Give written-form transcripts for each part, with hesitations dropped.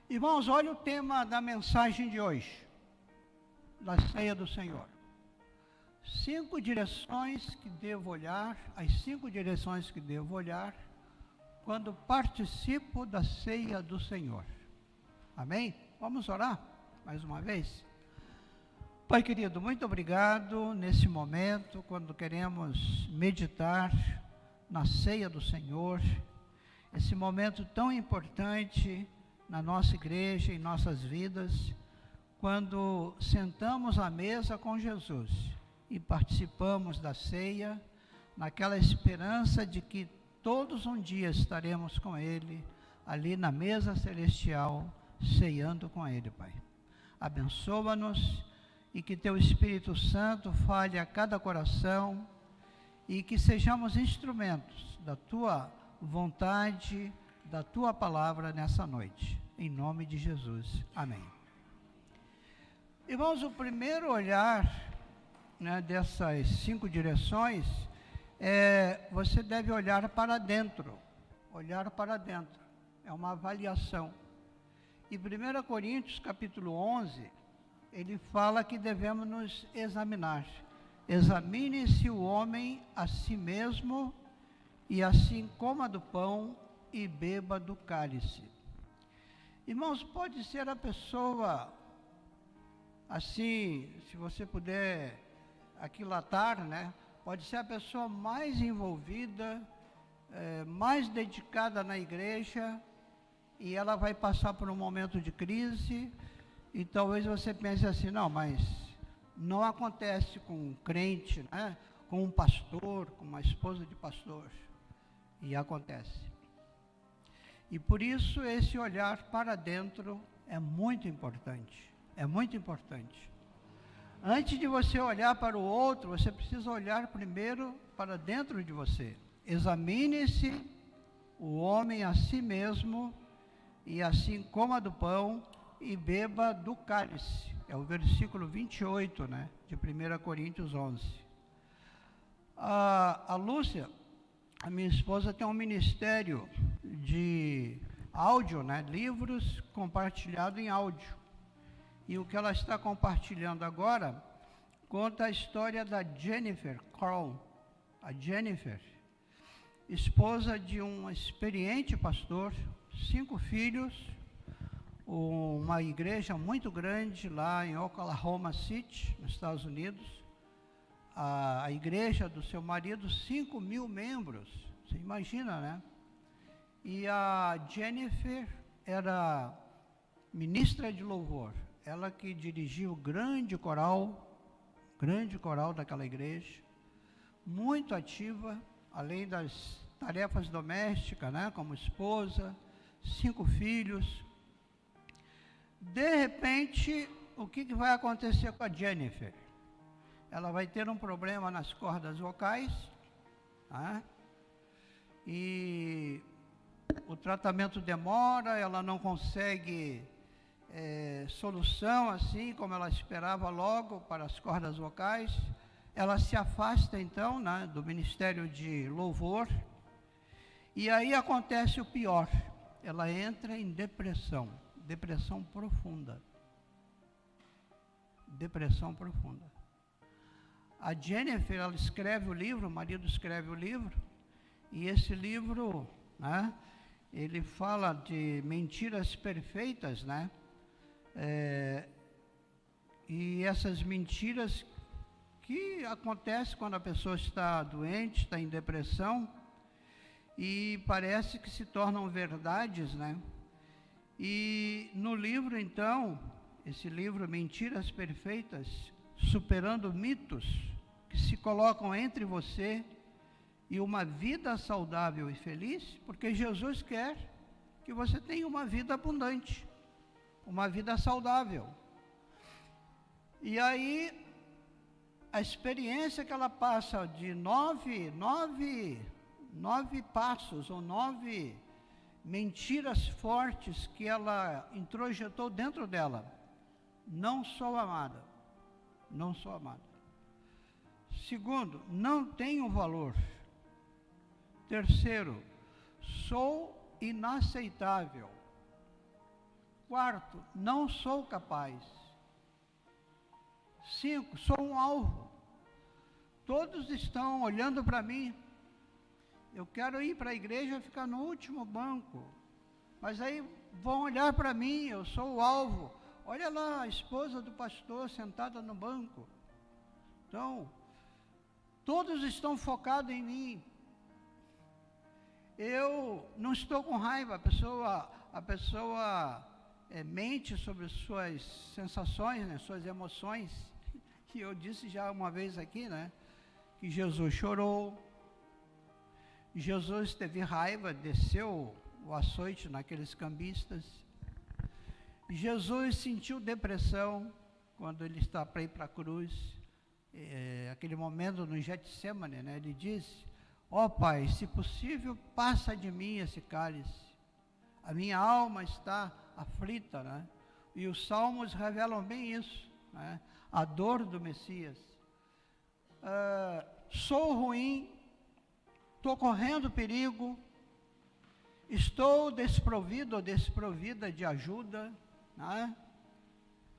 Irmãos, olha o tema da mensagem de hoje, da ceia do Senhor. 5 direções que devo olhar, as 5 direções que devo olhar quando participo da ceia do Senhor. Amém? Vamos orar mais uma vez? Pai querido, muito obrigado nesse momento, quando queremos meditar na ceia do Senhor, esse momento tão importante na nossa igreja, em nossas vidas, quando sentamos à mesa com Jesus e participamos da ceia, naquela esperança de que todos um dia estaremos com Ele, ali na mesa celestial, ceando com Ele, Pai. Abençoa-nos e que Teu Espírito Santo fale a cada coração e que sejamos instrumentos da Tua vontade, da Tua palavra nessa noite. Em nome de Jesus. Amém. Irmãos, o primeiro olhar, dessas 5 direções, você deve olhar para dentro. Olhar para dentro. É uma avaliação. Em 1 Coríntios, capítulo 11, ele fala que devemos nos examinar. Examine-se o homem a si mesmo, e assim coma do pão e beba do cálice. Irmãos, pode ser a pessoa, assim, se você puder aquilatar, pode ser a pessoa mais envolvida, mais dedicada na igreja, e ela vai passar por um momento de crise, e talvez você pense assim, não, mas não acontece com um crente, com um pastor, com uma esposa de pastor, e acontece. E por isso esse olhar para dentro é muito importante, é muito importante. Antes de você olhar para o outro, você precisa olhar primeiro para dentro de você. Examine-se o homem a si mesmo, e assim coma do pão e beba do cálice. É o versículo 28, de 1 Coríntios 11. A Lúcia, a minha esposa, tem um ministério de áudio, livros compartilhados em áudio. E o que ela está compartilhando agora conta a história da Jennifer Crow. A Jennifer, esposa de um experiente pastor, 5 filhos, uma igreja muito grande lá em Oklahoma City, nos Estados Unidos. A igreja do seu marido, 5.000 membros, você imagina, E a Jennifer era ministra de louvor, ela que dirigiu o grande coral daquela igreja, muito ativa, além das tarefas domésticas, como esposa, 5 filhos. De repente, o que vai acontecer com a Jennifer? Ela vai ter um problema nas cordas vocais, e o tratamento demora, ela não consegue solução assim como ela esperava logo para as cordas vocais. Ela se afasta então do ministério de louvor, e aí acontece o pior, ela entra em depressão profunda. Depressão profunda. A Jennifer, ela escreve o livro, o marido escreve o livro, e esse livro, ele fala de mentiras perfeitas, e essas mentiras que acontecem quando a pessoa está doente, está em depressão, e parece que se tornam verdades, E no livro, então, esse livro, Mentiras Perfeitas, superando mitos que se colocam entre você e uma vida saudável e feliz, porque Jesus quer que você tenha uma vida abundante, uma vida saudável. E aí, a experiência que ela passa de 9 passos, ou 9 mentiras fortes que ela introjetou dentro dela. Não sou amada. Não sou amada. Segundo, não tenho valor. Terceiro, sou inaceitável. 4, não sou capaz. 5, sou um alvo. Todos estão olhando para mim. Eu quero ir para a igreja e ficar no último banco. Mas aí vão olhar para mim, eu sou o alvo. Olha lá a esposa do pastor sentada no banco. Então, todos estão focados em mim. Eu não estou com raiva, a pessoa mente sobre suas sensações, né, suas emoções. Que eu disse já uma vez aqui, né, que Jesus chorou, Jesus teve raiva, desceu o açoite naqueles cambistas. Jesus sentiu depressão quando ele está para ir para a cruz. Aquele momento no Getsemane, né, ele disse: ó Pai, se possível, passa de mim esse cálice. A minha alma está aflita, né? E os salmos revelam bem isso, né? A dor do Messias. Sou ruim, estou correndo perigo, estou desprovido ou desprovida de ajuda, né?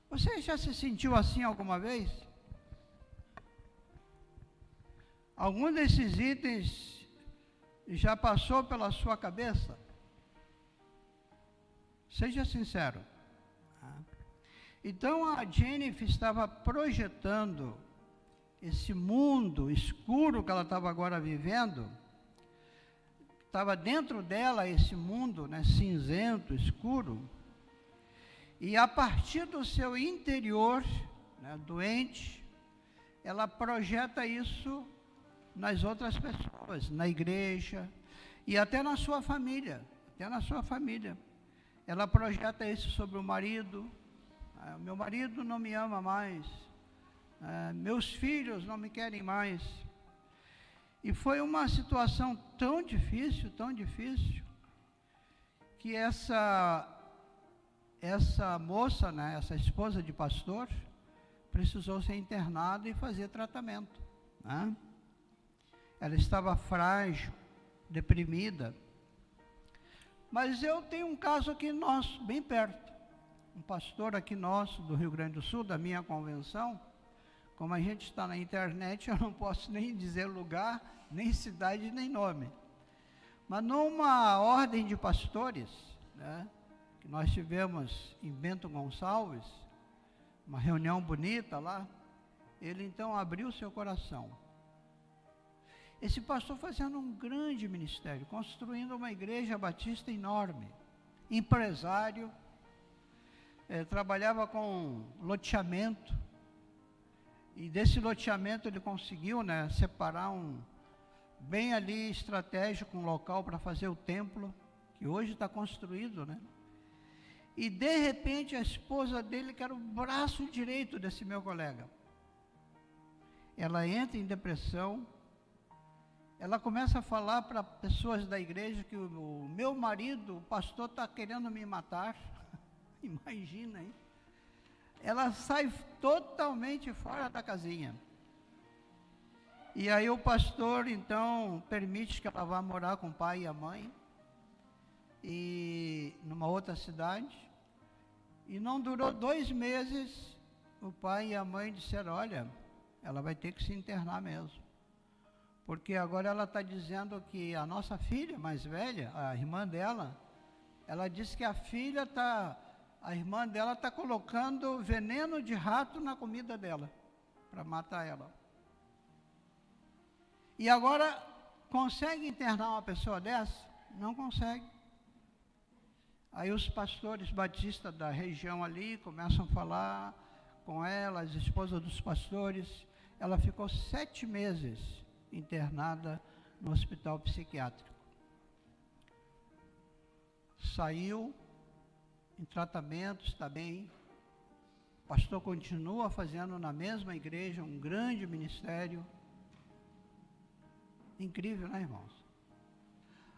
Você já se sentiu assim alguma vez? Algum desses itens já passou pela sua cabeça? Seja sincero. Então a Jennifer estava projetando esse mundo escuro que ela estava agora vivendo. Estava dentro dela esse mundo, né, cinzento, escuro. E a partir do seu interior, né, doente, ela projeta isso nas outras pessoas, na igreja e até na sua família, Ela projeta isso sobre o marido. Meu marido não me ama mais. Meus filhos não me querem mais. E foi uma situação tão difícil, que essa moça, né, essa esposa de pastor, precisou ser internada e fazer tratamento, né? Ela estava frágil, deprimida. Mas eu tenho um caso aqui nosso, bem perto. Um pastor aqui nosso, do Rio Grande do Sul, da minha convenção. Como a gente está na internet, eu não posso nem dizer lugar, nem cidade, nem nome. Mas numa ordem de pastores, né, que nós tivemos em Bento Gonçalves, uma reunião bonita lá, ele então abriu seu coração. Esse pastor fazendo um grande ministério, construindo uma igreja batista enorme, empresário, trabalhava com loteamento, e desse loteamento ele conseguiu, né, separar bem ali estratégico, um local para fazer o templo, que hoje está construído, né? E de repente a esposa dele, que era o braço direito desse meu colega, ela entra em depressão. Ela começa a falar para pessoas da igreja que o meu marido, o pastor, está querendo me matar. Imagina, hein? Ela sai totalmente fora da casinha. E aí o pastor, então, permite que ela vá morar com o pai e a mãe, e numa outra cidade. E não durou 2 meses, o pai e a mãe disseram: olha, ela vai ter que se internar mesmo. Porque agora ela está dizendo que a nossa filha mais velha, a irmã dela, ela disse que a irmã dela está colocando veneno de rato na comida dela, para matar ela. E agora, consegue internar uma pessoa dessa? Não consegue. Aí os pastores batistas da região ali começam a falar com ela, as esposas dos pastores. Ela ficou 7 meses internada no hospital psiquiátrico. Saiu em tratamento, está bem. O pastor continua fazendo na mesma igreja um grande ministério. Incrível, né, irmãos?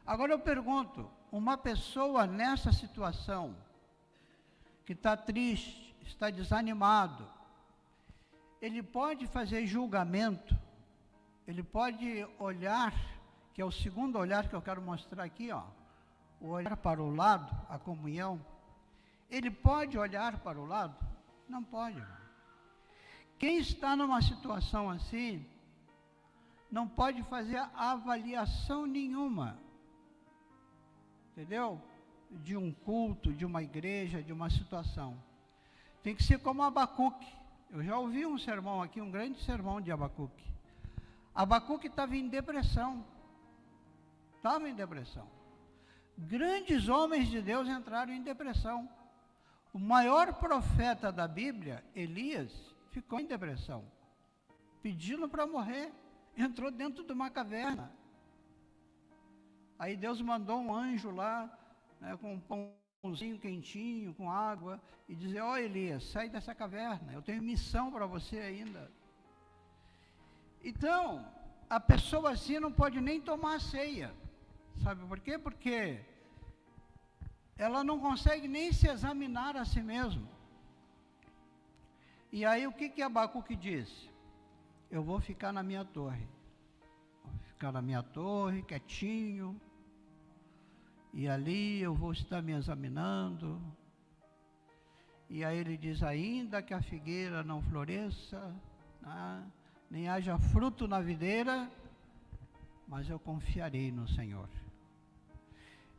Agora eu pergunto, uma pessoa nessa situação, que está triste, está desanimado, ele pode fazer julgamento, ele pode olhar, que é o segundo olhar que eu quero mostrar aqui, ó, o olhar para o lado, a comunhão. ele pode olhar para o lado? Não pode. Quem está numa situação assim, não pode fazer avaliação nenhuma, entendeu? De um culto, de uma igreja, de uma situação. Tem que ser como Abacuque. Eu já ouvi um sermão aqui, um grande sermão de Abacuque. Abacuque estava em depressão. Estava em depressão. Grandes homens de Deus entraram em depressão. O maior profeta da Bíblia, Elias, ficou em depressão, pedindo para morrer. Entrou dentro de uma caverna. Aí Deus mandou um anjo lá, né, com um pãozinho quentinho, com água, e dizer: ó Elias, sai dessa caverna, eu tenho missão para você ainda. Então, a pessoa assim não pode nem tomar a ceia. Sabe por quê? Porque ela não consegue nem se examinar a si mesma. E aí o que Abacuque diz? Eu vou ficar na minha torre. Vou ficar na minha torre, quietinho. E ali eu vou estar me examinando. E aí ele diz: ainda que a figueira não floresça, nem haja fruto na videira, mas eu confiarei no Senhor.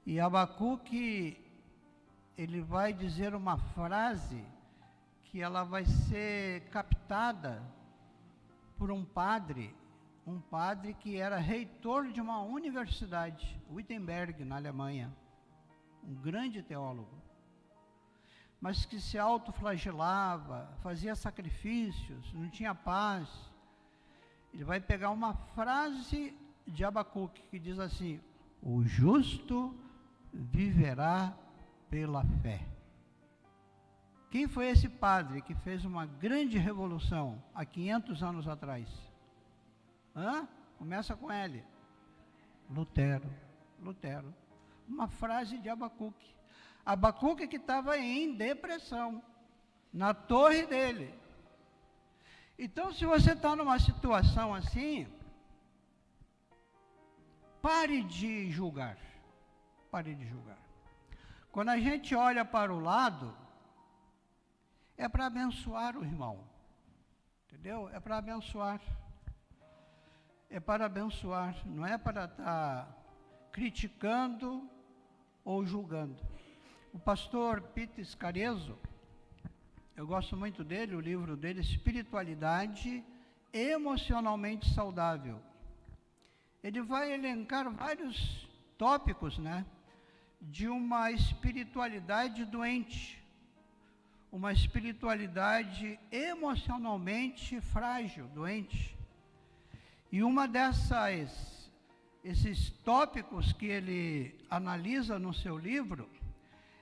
E Abacuque, ele vai dizer uma frase que ela vai ser captada por um padre que era reitor de uma universidade, Wittenberg, na Alemanha, um grande teólogo, mas que se autoflagelava, fazia sacrifícios, não tinha paz. Ele vai pegar uma frase de Abacuque que diz assim: o justo viverá pela fé. Quem foi esse padre que fez uma grande revolução há 500 anos atrás? Começa com L. Lutero. Uma frase de Abacuque. Abacuque que estava em depressão, na torre dele. Então, se você está numa situação assim, pare de julgar. Pare de julgar. Quando a gente olha para o lado, é para abençoar o irmão. Entendeu? É para abençoar. É para abençoar, não é para estar criticando ou julgando. O pastor Peter Scarizzo, eu gosto muito dele, o livro dele, Espiritualidade Emocionalmente Saudável. Ele vai elencar vários tópicos, né, de uma espiritualidade doente, uma espiritualidade emocionalmente frágil, doente. E uma esses tópicos que ele analisa no seu livro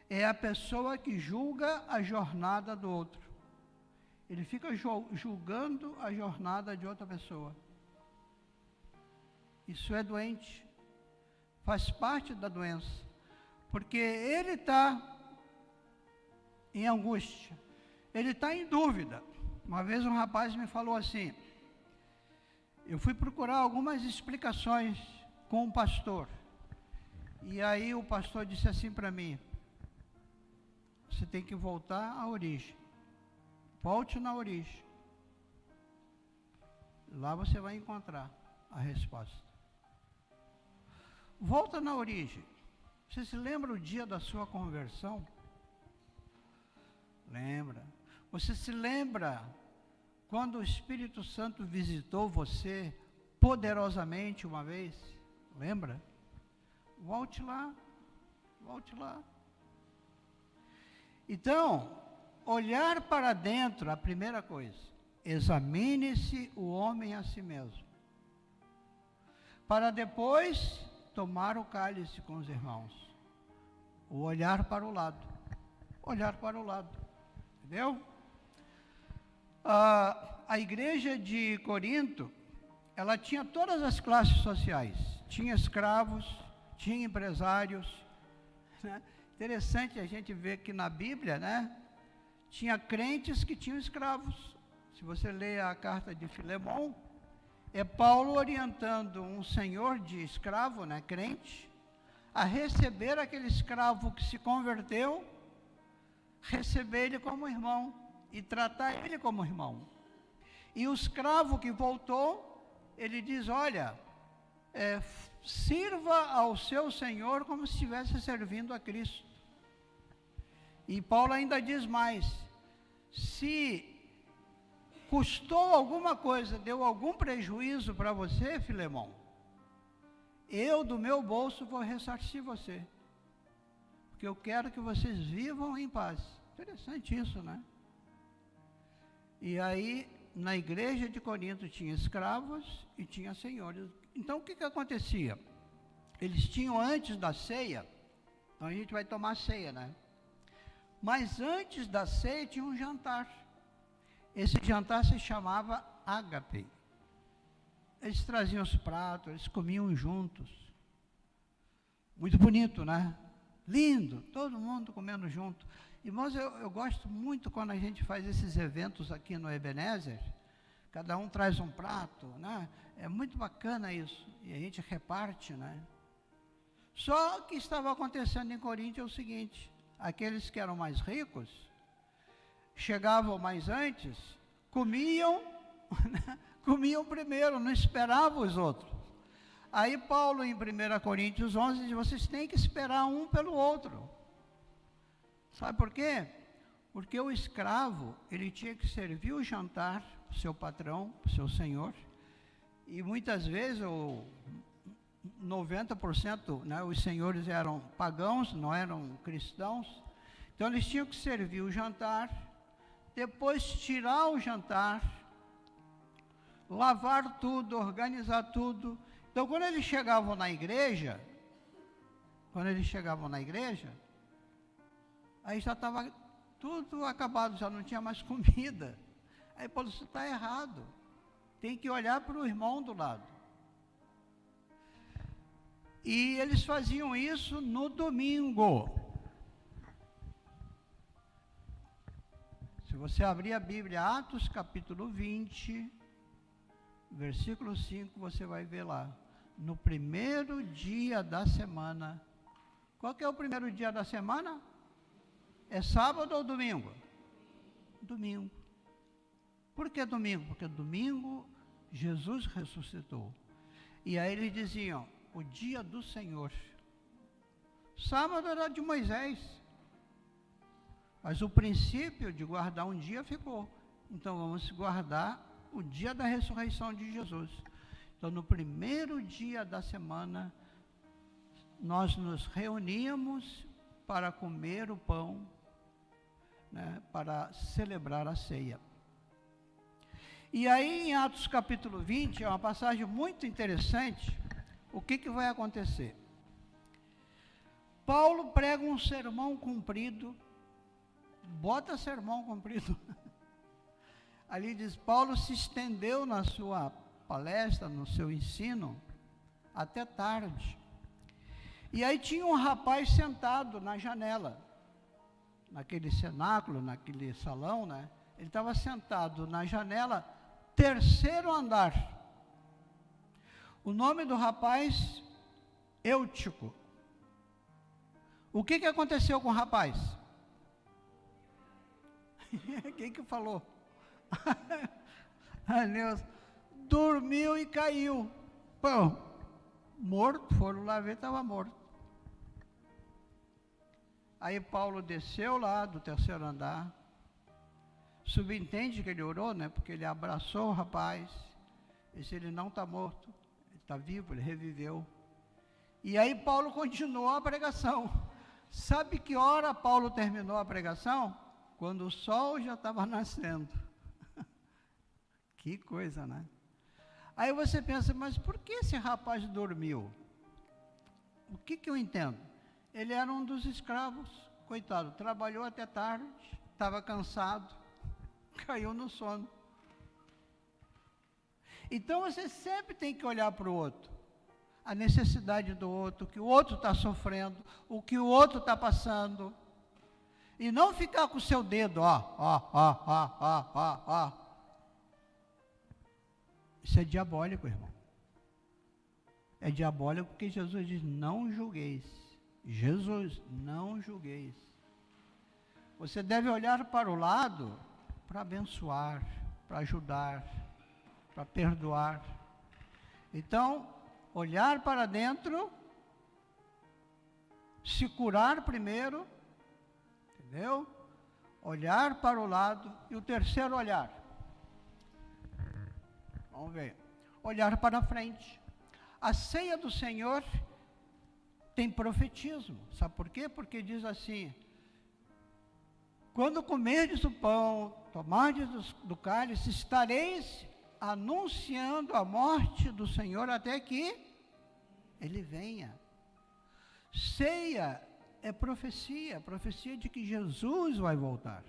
é a pessoa que julga a jornada do outro. Ele fica julgando a jornada de outra pessoa. Isso é doente, faz parte da doença, porque ele está em angústia, ele está em dúvida. Uma vez um rapaz me falou assim, eu fui procurar algumas explicações com um pastor, e aí o pastor disse assim para mim: você tem que voltar à origem, volte na origem, lá você vai encontrar a resposta. Volta na origem. Você se lembra o dia da sua conversão? Lembra. Você se lembra quando o Espírito Santo visitou você poderosamente uma vez? Lembra? Volte lá, volte lá. Então, olhar para dentro, a primeira coisa, examine-se o homem a si mesmo, para depois tomar o cálice com os irmãos. O olhar para o lado, olhar para o lado, entendeu? A igreja de Corinto, ela tinha todas as classes sociais, tinha escravos, tinha empresários, né? Interessante a gente ver que na Bíblia, né, tinha crentes que tinham escravos. Se você ler a carta de Filemão, é Paulo orientando um senhor de escravo, né, crente, a receber aquele escravo que se converteu, receber ele como irmão e tratar ele como irmão. E o escravo que voltou, ele diz, olha, sirva ao seu Senhor como se estivesse servindo a Cristo. E Paulo ainda diz mais, se custou alguma coisa, deu algum prejuízo para você, Filemão, eu do meu bolso vou ressarcir você, porque eu quero que vocês vivam em paz. Interessante isso, né? E aí, na igreja de Corinto tinha escravos e tinha senhores. Então, o que acontecia? Eles tinham antes da ceia, então a gente vai tomar ceia, né? Mas antes da ceia tinha um jantar. Esse jantar se chamava ágape. Eles traziam os pratos, eles comiam juntos. Muito bonito, né? Lindo, todo mundo comendo junto. Irmãos, eu gosto muito quando a gente faz esses eventos aqui no Ebenezer. Cada um traz um prato, né? É muito bacana isso. E a gente reparte, né? Só que estava acontecendo em Corinto é o seguinte, aqueles que eram mais ricos, chegavam mais antes, comiam, comiam primeiro, não esperavam os outros. Aí Paulo, em 1 Coríntios 11, diz, vocês têm que esperar um pelo outro. Sabe por quê? Porque o escravo, ele tinha que servir o jantar para o seu patrão, para o seu senhor, e muitas vezes, 90%, né, os senhores eram pagãos, não eram cristãos, então eles tinham que servir o jantar, depois tirar o jantar, lavar tudo, organizar tudo. Então, quando eles chegavam na igreja, aí já estava tudo acabado, já não tinha mais comida. Aí Paulo disse, está errado, tem que olhar para o irmão do lado. E eles faziam isso no domingo. Se você abrir a Bíblia, Atos capítulo 20, versículo 5, você vai ver lá. No primeiro dia da semana. Qual que é o primeiro dia da semana? É sábado ou domingo? Domingo. Por que domingo? Porque domingo Jesus ressuscitou. E aí eles diziam, o dia do Senhor. Sábado era de Moisés. Mas o princípio de guardar um dia ficou. Então vamos guardar o dia da ressurreição de Jesus. Então no primeiro dia da semana, nós nos reuníamos para comer o pão, né, para celebrar a ceia. E aí em Atos capítulo 20, é uma passagem muito interessante. O que vai acontecer? Paulo prega um sermão comprido, bota sermão comprido. Ali diz, Paulo se estendeu na sua palestra, no seu ensino, até tarde. E aí tinha um rapaz sentado na janela, naquele cenáculo, naquele salão, né? Ele estava sentado na janela, terceiro andar. O nome do rapaz, Eutico. O que aconteceu com o rapaz? Quem que falou? Deus, dormiu e caiu. Pô, morto, foram lá ver, estava morto. Aí Paulo desceu lá do terceiro andar. Subentende que ele orou, né? Porque ele abraçou o rapaz. Disse, ele não está morto, ele está vivo, ele reviveu. E aí Paulo continuou a pregação. Sabe que hora Paulo terminou a pregação? Quando o sol já estava nascendo. Que coisa, né? Aí você pensa, mas por que esse rapaz dormiu? O que eu entendo? Ele era um dos escravos, coitado, trabalhou até tarde, estava cansado, caiu no sono. Então você sempre tem que olhar para o outro, a necessidade do outro, o que o outro está sofrendo, o que o outro está passando, e não ficar com o seu dedo, ó. Isso é diabólico, irmão. É diabólico porque Jesus diz, não julgueis. Jesus, não julgueis. Você deve olhar para o lado para abençoar, para ajudar, para perdoar. Então, olhar para dentro, se curar primeiro, entendeu? Olhar para o lado. E o terceiro olhar, vamos ver, olhar para frente. A ceia do Senhor tem profetismo, sabe por quê? Porque diz assim: quando comerdes o pão, tomardes do cálice, estareis anunciando a morte do Senhor até que Ele venha. Ceia é profecia de que Jesus vai voltar.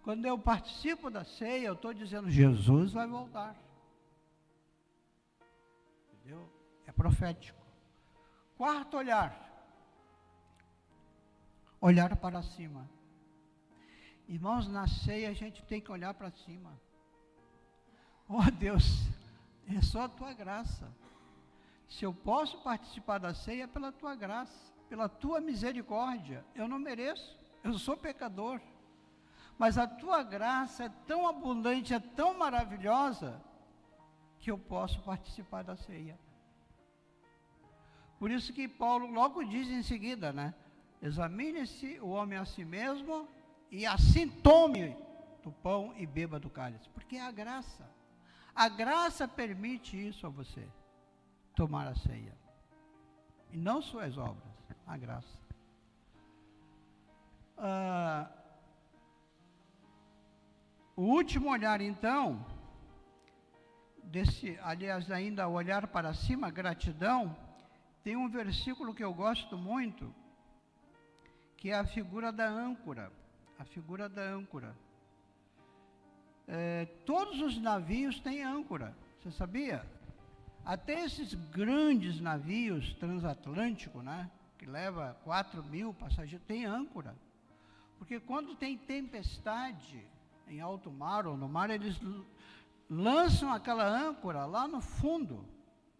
Quando eu participo da ceia, eu estou dizendo, Jesus vai voltar. Entendeu? É profético. Quarto olhar. Olhar para cima. Irmãos, na ceia a gente tem que olhar para cima. Oh Deus, é só a tua graça. Se eu posso participar da ceia é pela tua graça, pela tua misericórdia. Eu não mereço, eu sou pecador. Mas a tua graça é tão abundante, é tão maravilhosa, que eu posso participar da ceia. Por isso que Paulo logo diz em seguida, né? Examine-se o homem a si mesmo, e assim tome do pão e beba do cálice. Porque é a graça. A graça permite isso a você, tomar a ceia. E não suas obras, a graça. O último olhar, então, aliás, ainda olhar para cima, gratidão, tem um versículo que eu gosto muito, que é a figura da âncora. A figura da âncora. Todos os navios têm âncora, você sabia? Até esses grandes navios transatlânticos, né, que leva 4.000 passageiros, tem âncora. Porque quando tem tempestade em alto mar ou no mar, eles lançam aquela âncora lá no fundo,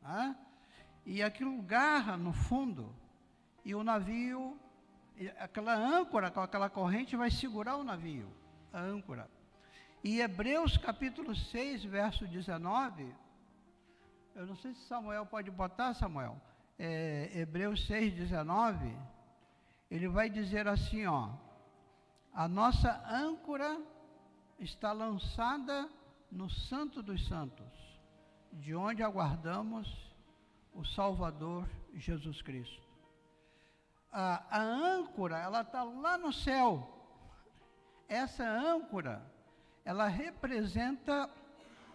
né, e aquilo garra no fundo, e o navio, aquela âncora com aquela corrente vai segurar o navio, a âncora. E Hebreus capítulo 6, verso 19, eu não sei se Samuel pode botar, Samuel, Hebreus 6, 19, ele vai dizer assim, ó: a nossa âncora está lançada no Santo dos Santos, de onde aguardamos o Salvador Jesus Cristo. A âncora, ela está lá no céu. Essa âncora, ela representa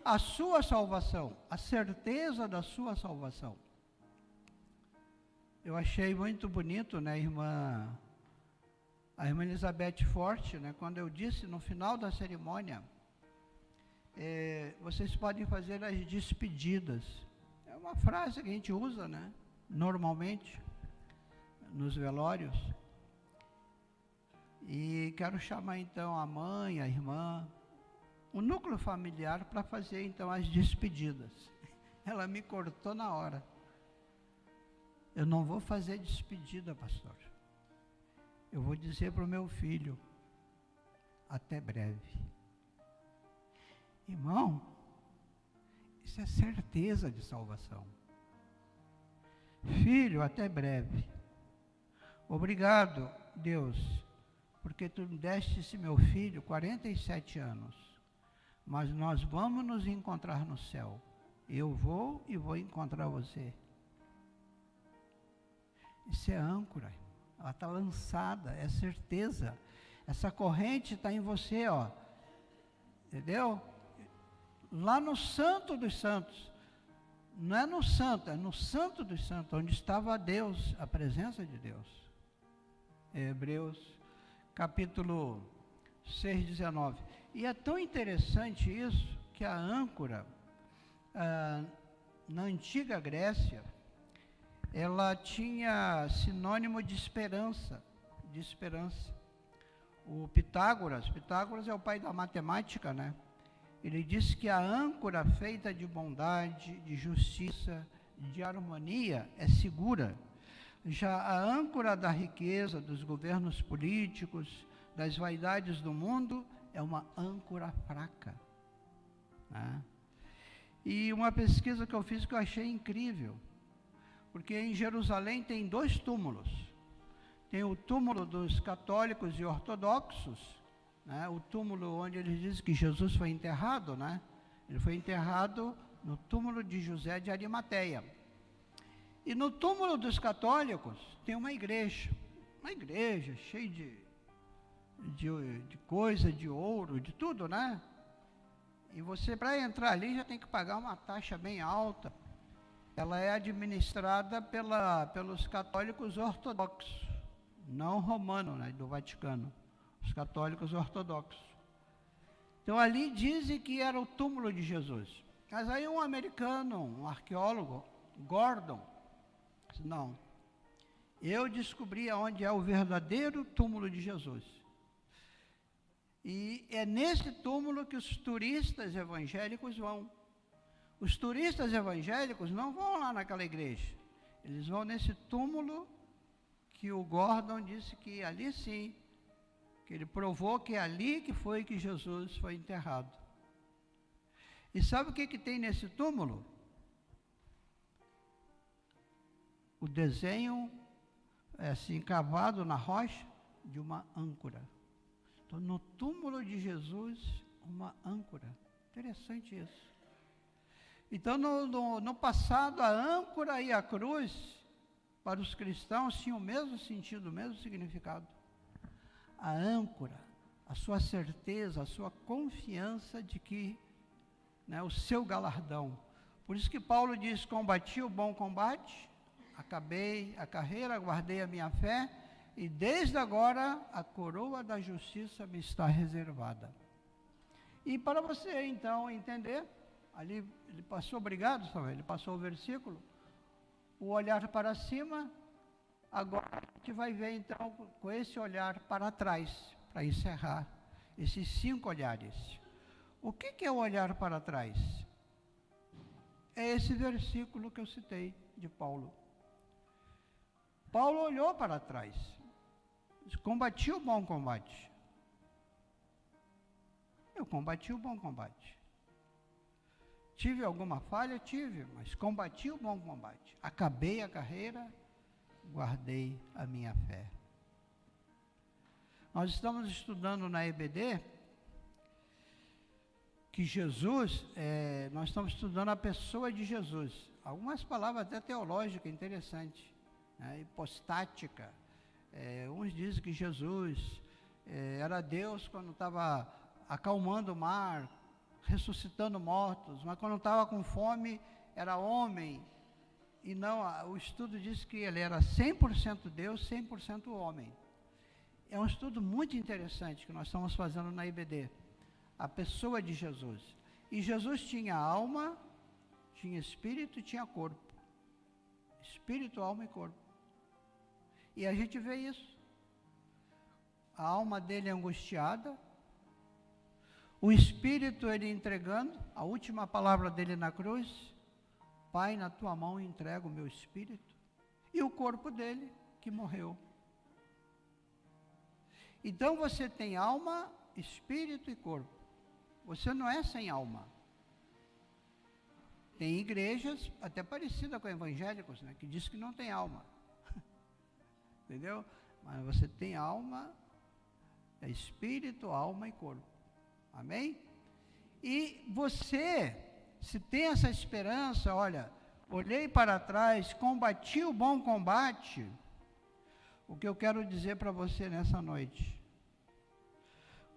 a sua salvação, a certeza da sua salvação. Eu achei muito bonito, né, a irmã Elizabeth Forte, né, quando eu disse no final da cerimônia, vocês podem fazer as despedidas. É uma frase que a gente usa, né, normalmente, nos velórios. E quero chamar então a mãe, a irmã, o núcleo familiar para fazer então as despedidas. Ela me cortou na hora. Eu não vou fazer despedida, pastor. Eu vou dizer para o meu filho, até breve. Irmão, isso é certeza de salvação. Filho, até breve. Obrigado, Deus, porque tu me deste esse meu filho 47 anos, mas nós vamos nos encontrar no céu. Eu vou e vou encontrar você. Isso é âncora, ela está lançada, é certeza. Essa corrente está em você, ó, entendeu? Lá no Santo dos Santos. Não é no Santo, é no Santo dos Santos, onde estava Deus, a presença de Deus. Hebreus, capítulo 6, 19. E é tão interessante isso, que a âncora, na antiga Grécia, ela tinha sinônimo de esperança, O Pitágoras é o pai da matemática, né? Ele disse que a âncora feita de bondade, de justiça, de harmonia é segura. Já a âncora da riqueza, dos governos políticos, das vaidades do mundo, é uma âncora fraca, né? E uma pesquisa que eu fiz que eu achei incrível, porque em Jerusalém tem 2 túmulos. Tem o túmulo dos católicos e ortodoxos, né? O túmulo onde eles dizem que Jesus foi enterrado, né? Ele foi enterrado no túmulo de José de Arimateia. E no túmulo dos católicos tem uma igreja cheia de coisa, de ouro, de tudo, né? E você, para entrar ali, já tem que pagar uma taxa bem alta. Ela é administrada pelos católicos ortodoxos, não romanos, né, do Vaticano, os católicos ortodoxos. Então ali dizem que era o túmulo de Jesus. Mas aí um americano, um arqueólogo, Gordon, disse, não, eu descobri onde é o verdadeiro túmulo de Jesus. E é nesse túmulo que os turistas evangélicos vão. Os turistas evangélicos não vão lá naquela igreja. Eles vão nesse túmulo que o Gordon disse que ali sim, que ele provou que é ali que foi que Jesus foi enterrado. E sabe o que tem nesse túmulo? O desenho assim cavado na rocha de uma âncora. Então, no túmulo de Jesus, uma âncora. Interessante isso. Então, no passado, a âncora e a cruz, para os cristãos, tinham o mesmo sentido, o mesmo significado. A âncora, a sua certeza, a sua confiança de que, né, o seu galardão. Por isso que Paulo diz, combati o bom combate, acabei a carreira, guardei a minha fé, e desde agora a coroa da justiça me está reservada. E para você então entender, ali ele passou, obrigado Samuel, ele passou o versículo, o olhar para cima, agora a gente vai ver então com esse olhar para trás, para encerrar esses 5 olhares. O que é o olhar para trás? É esse versículo que eu citei de Paulo. Paulo olhou para trás, combati o bom combate. Eu combati o bom combate. Tive alguma falha? Tive, mas combati o bom combate. Acabei a carreira, guardei a minha fé. Nós estamos estudando na EBD que Jesus, nós estamos estudando a pessoa de Jesus. Algumas palavras até teológicas interessantes, né? Hipostática. Uns dizem que Jesus era Deus quando estava acalmando o mar, ressuscitando mortos, mas quando estava com fome era homem. E não, o estudo diz que ele era 100% Deus, 100% homem. É um estudo muito interessante que nós estamos fazendo na IBD. A pessoa de Jesus. E Jesus tinha alma, tinha espírito e tinha corpo. Espírito, alma e corpo. E a gente vê isso. A alma dele é angustiada. O espírito ele entregando, a última palavra dele na cruz. Pai, na tua mão entrego o meu espírito. E o corpo dele que morreu. Então você tem alma, espírito e corpo. Você não é sem alma. Tem igrejas até parecidas com evangélicos, né, que diz que não tem alma. Entendeu? Mas você tem alma, é espírito, alma e corpo. Amém? E você, se tem essa esperança, olha, olhei para trás, combati o bom combate, o que eu quero dizer para você nessa noite,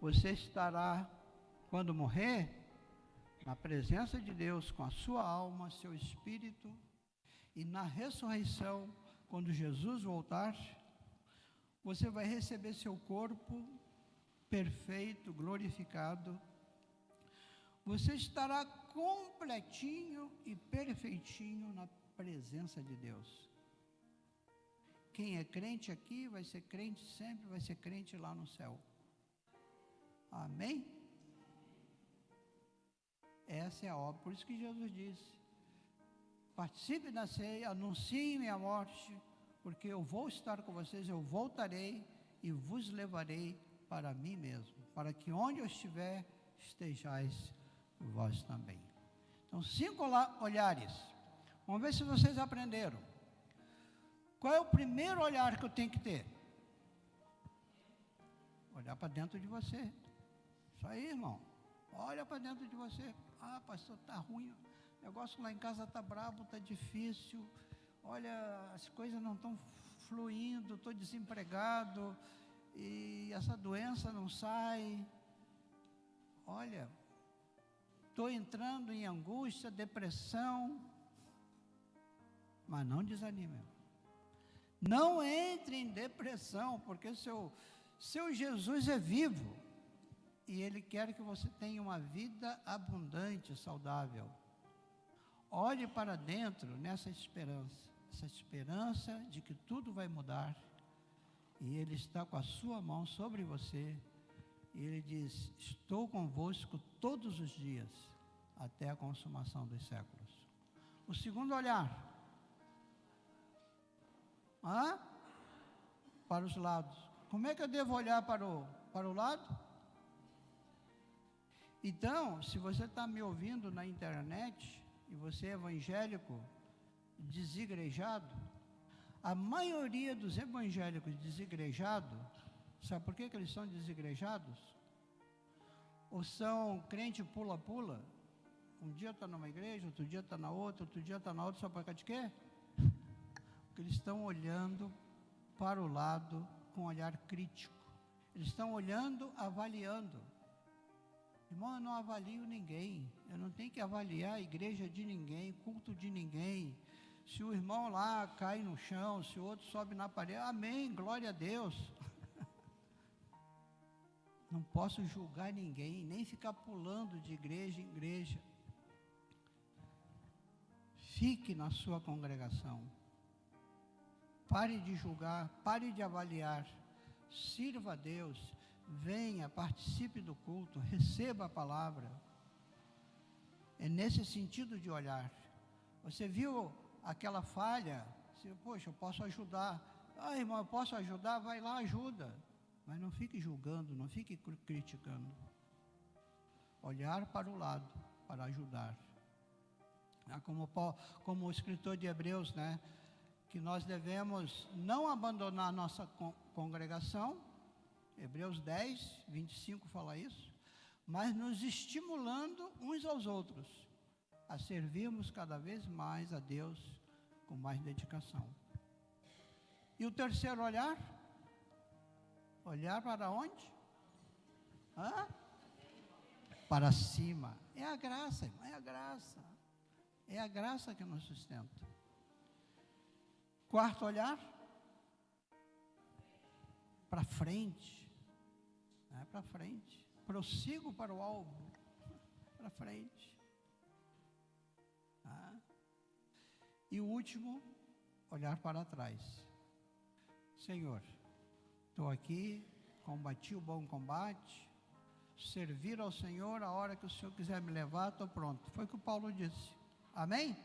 você estará, quando morrer, na presença de Deus, com a sua alma, seu espírito, e na ressurreição, quando Jesus voltar, você vai receber seu corpo perfeito, glorificado. Você estará completinho e perfeitinho na presença de Deus. Quem é crente aqui vai ser crente sempre, vai ser crente lá no céu. Amém? Essa é a obra. Por isso que Jesus disse: participe da ceia, anuncie minha morte, porque eu vou estar com vocês, eu voltarei e vos levarei para mim mesmo, para que onde eu estiver, estejais vós também. Então, 5 olhares. Vamos ver se vocês aprenderam. Qual é o primeiro olhar que eu tenho que ter? Olhar para dentro de você. Isso aí, irmão. Olha para dentro de você. Ah, pastor, está ruim. O negócio lá em casa está brabo, está difícil. Olha, as coisas não estão fluindo, estou desempregado. E essa doença não sai. Olha, estou entrando em angústia, depressão. Mas não desanime. Não entre em depressão, porque seu Jesus é vivo. E Ele quer que você tenha uma vida abundante, saudável. Olhe para dentro nessa esperança. Essa esperança de que tudo vai mudar. E Ele está com a sua mão sobre você. E Ele diz, estou convosco todos os dias, até a consumação dos séculos. O segundo olhar. Para os lados. Como é que eu devo olhar para o lado? Então, se você está me ouvindo na internet, e você é evangélico desigrejado, a maioria dos evangélicos desigrejados, sabe por que eles são desigrejados? Ou são crente pula-pula? Um dia está numa igreja, outro dia está na outra, outro dia está na outra, só para cá de quê? Porque eles estão olhando para o lado com um olhar crítico. Eles estão olhando, avaliando. Irmão, eu não avalio ninguém. Eu não tenho que avaliar a igreja de ninguém, culto de ninguém. Se o irmão lá cai no chão, se o outro sobe na parede, amém, glória a Deus. Não posso julgar ninguém, nem ficar pulando de igreja em igreja. Fique na sua congregação. Pare de julgar, pare de avaliar. Sirva a Deus. Venha, participe do culto, receba a palavra. É nesse sentido de olhar. Você viu aquela falha? Você, poxa, eu posso ajudar. Ah, irmão, eu posso ajudar? Vai lá, ajuda. Mas não fique julgando, não fique criticando. Olhar para o lado, para ajudar. Como o escritor de Hebreus, né? Que nós devemos não abandonar nossa congregação. Hebreus 10, 25 fala isso. Mas nos estimulando uns aos outros a servirmos cada vez mais a Deus com mais dedicação. E o terceiro olhar? Olhar para onde? Para cima. É a graça, irmão, é a graça. É a graça que nos sustenta. Quarto olhar? Para frente. Para frente. Prossigo para o alvo. Para frente. E o último, olhar para trás. Senhor, estou aqui, combati o bom combate, servir ao Senhor, a hora que o Senhor quiser me levar, estou pronto. Foi o que o Paulo disse. Amém?